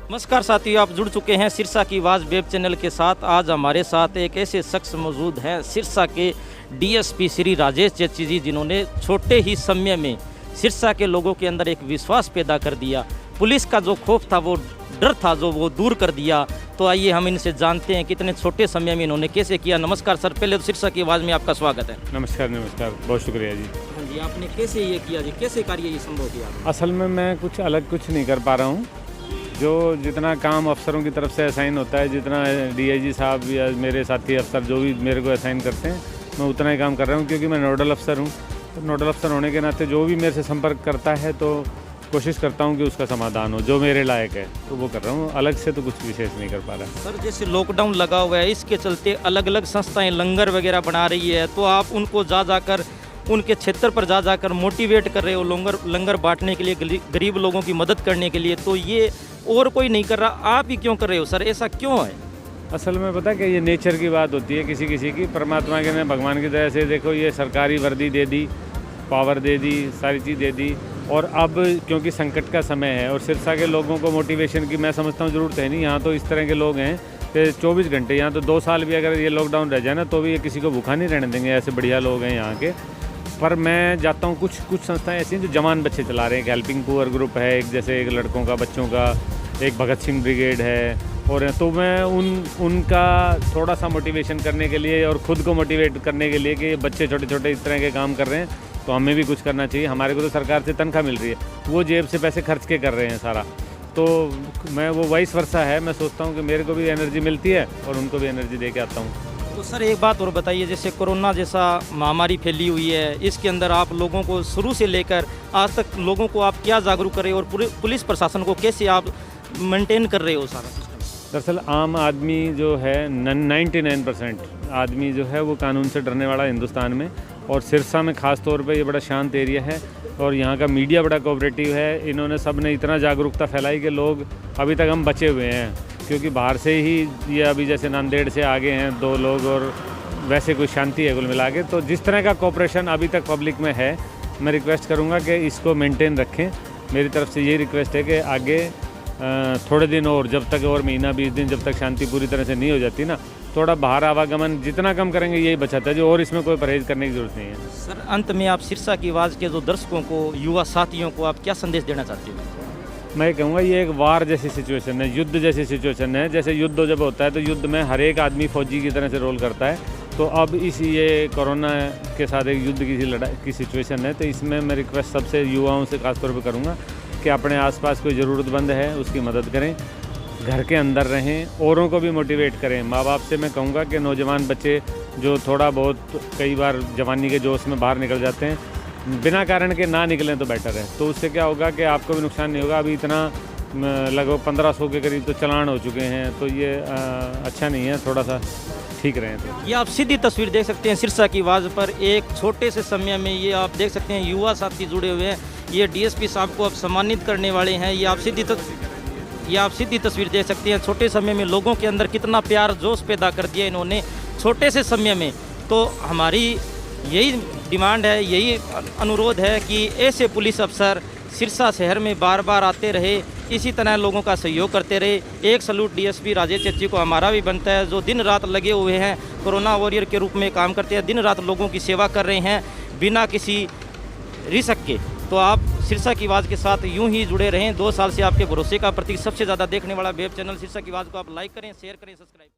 नमस्कार साथियों, आप जुड़ चुके हैं सिरसा की आवाज़ वेब चैनल के साथ। आज हमारे साथ एक ऐसे शख्स मौजूद हैं, सिरसा के डीएसपी श्री राजेश चेची जी, जिन्होंने छोटे ही समय में सिरसा के लोगों के अंदर एक विश्वास पैदा कर दिया। पुलिस का जो खौफ था, वो डर था, जो वो दूर कर दिया। तो आइए हम इनसे जानते हैं कितने छोटे समय में इन्होंने कैसे किया। नमस्कार सर, पहले तो सिरसा की आवाज़ में आपका स्वागत है। नमस्कार, बहुत शुक्रिया जी। हाँ जी, आपने कैसे ये किया जी, कैसे कार्य ये संभव किया? असल में मैं कुछ नहीं कर पा रहा हूँ। जो जितना काम अफसरों की तरफ से असाइन होता है, जितना डीआईजी साहब या मेरे साथी अफसर जो भी मेरे को असाइन करते हैं, मैं उतना ही काम कर रहा हूँ, क्योंकि मैं नोडल अफसर हूँ। तो नोडल अफसर होने के नाते जो भी मेरे से संपर्क करता है, तो कोशिश करता हूँ कि उसका समाधान हो, जो मेरे लायक है, तो वो कर रहा हूँ। अलग से तो कुछ विशेष नहीं कर पा रहा। सर, जैसे लॉकडाउन लगा हुआ है, इसके चलते अलग अलग संस्थाएं लंगर वगैरह बना रही है, तो आप उनको जाकर उनके क्षेत्र पर जाकर मोटिवेट कर रहे हो लंगर बांटने के लिए, गरीब लोगों की मदद करने के लिए। तो ये और कोई नहीं कर रहा, आप ही क्यों कर रहे हो सर, ऐसा क्यों है? असल में पता कि ये नेचर की बात होती है किसी किसी की। परमात्मा के ने भगवान की तरह से देखो, ये सरकारी वर्दी दे दी, पावर दे दी, सारी चीज़ दे दी। और अब क्योंकि संकट का समय है और सिरसा के लोगों को मोटिवेशन की मैं समझता हूँ ज़रूरत है नहीं। यहाँ तो इस तरह के लोग हैं कि 24 घंटे, यहाँ तो 2 साल भी अगर ये लॉकडाउन रह जाए ना, तो भी ये किसी को भूखा नहीं रहने देंगे। ऐसे बढ़िया लोग हैं यहाँ के। पर मैं जाता हूँ, कुछ संस्थाएं ऐसी हैं जो जवान बच्चे चला रहे हैं। एक हेल्पिंग पुअर ग्रुप है, एक जैसे एक लड़कों का, बच्चों का, एक भगत सिंह ब्रिगेड है। और तो मैं उनका थोड़ा सा मोटिवेशन करने के लिए और ख़ुद को मोटिवेट करने के लिए कि बच्चे छोटे छोटे इस तरह के काम कर रहे हैं, तो हमें भी कुछ करना चाहिए। हमारे को तो सरकार से तनख्वाह मिल रही है, वो जेब से पैसे खर्च के कर रहे हैं सारा। तो मैं वो वाइस वर्सा है, मैं सोचता हूँ कि मेरे को भी एनर्जी मिलती है और उनको भी एनर्जी दे के आता हूँ। तो सर एक बात और बताइए, जैसे कोरोना जैसा महामारी फैली हुई है, इसके अंदर आप लोगों को शुरू से लेकर आज तक लोगों को आप क्या जागरूक कर रहे हो और पुलिस प्रशासन को कैसे आप मेंटेन कर रहे हो सारा सिस्टम? दरअसल आम आदमी जो है 99% आदमी जो है वो कानून से डरने वाला है हिंदुस्तान में। और सिरसा में ख़ास तौर पे ये बड़ा शांत एरिया है और यहाँ का मीडिया बड़ा कोऑपरेटिव है। इन्होंने सब ने इतना जागरूकता फैलाई कि लोग अभी तक हम बचे हुए हैं, क्योंकि बाहर से ही ये अभी जैसे नांदेड़ से आगे हैं 2 लोग, और वैसे कोई शांति है कुल मिला के। तो जिस तरह का कोऑपरेशन अभी तक पब्लिक में है, मैं रिक्वेस्ट करूँगा कि इसको मेंटेन रखें। मेरी तरफ से ये रिक्वेस्ट है कि आगे थोड़े दिन और, जब तक और महीना 20 दिन, जब तक शांति पूरी तरह से नहीं हो जाती ना, थोड़ा बाहर आवागमन जितना कम करेंगे यही बचाता है जो, और इसमें कोई परहेज करने की ज़रूरत नहीं है। सर अंत में आप सिरसा की आवाज़ के जो दर्शकों को, युवा साथियों को आप क्या संदेश देना चाहते हो? मैं कहूँगा ये एक वार जैसी सिचुएशन है, युद्ध जैसी सिचुएशन है। जैसे युद्ध जब होता है तो युद्ध में हर एक आदमी फौजी की तरह से रोल करता है। तो अब ये कोरोना के साथ एक युद्ध की लड़ाई की सिचुएशन है। तो इसमें मैं रिक्वेस्ट सबसे युवाओं से खासतौर पर करूँगा कि अपने आसपास कोई ज़रूरतमंद है उसकी मदद करें, घर के अंदर रहें, औरों को भी मोटिवेट करें। माँ बाप से मैं कहूँगा कि नौजवान बच्चे जो थोड़ा बहुत कई बार जवानी के जोश में बाहर निकल जाते हैं, बिना कारण के ना निकलें तो बेटर है। तो उससे क्या होगा कि आपको भी नुकसान नहीं होगा। अभी इतना लगभग 1500 के करीब तो चालान हो चुके हैं, तो ये अच्छा नहीं है, थोड़ा सा ठीक रहें। तो ये आप सीधी तस्वीर देख सकते हैं सिरसा की आवाज़ पर। एक छोटे से समय में ये आप देख सकते हैं युवा साथी जुड़े हुए हैं। ये डीएसपी साहब को अब सम्मानित करने वाले हैं। ये आप सीधी तस्वीर देख सकते हैं। छोटे समय में लोगों के अंदर कितना प्यार, जोश पैदा कर दिया इन्होंने छोटे से समय में। तो हमारी यही डिमांड है, यही अनुरोध है कि ऐसे पुलिस अफसर सिरसा शहर में बार बार आते रहे, इसी तरह लोगों का सहयोग करते रहे। एक सलूट डीएसपी राजेश चेची को हमारा भी बनता है, जो दिन रात लगे हुए हैं, कोरोना वॉरियर के रूप में काम करते हैं, दिन रात लोगों की सेवा कर रहे हैं बिना किसी रिस्क के। तो आप सिरसा की आवाज़ के साथ यूं ही जुड़े रहें। 2 साल से आपके भरोसे का प्रतीक, सबसे ज़्यादा देखने वाला वेब चैनल सिरसा की आवाज़ को आप लाइक करें, शेयर करें, सब्सक्राइब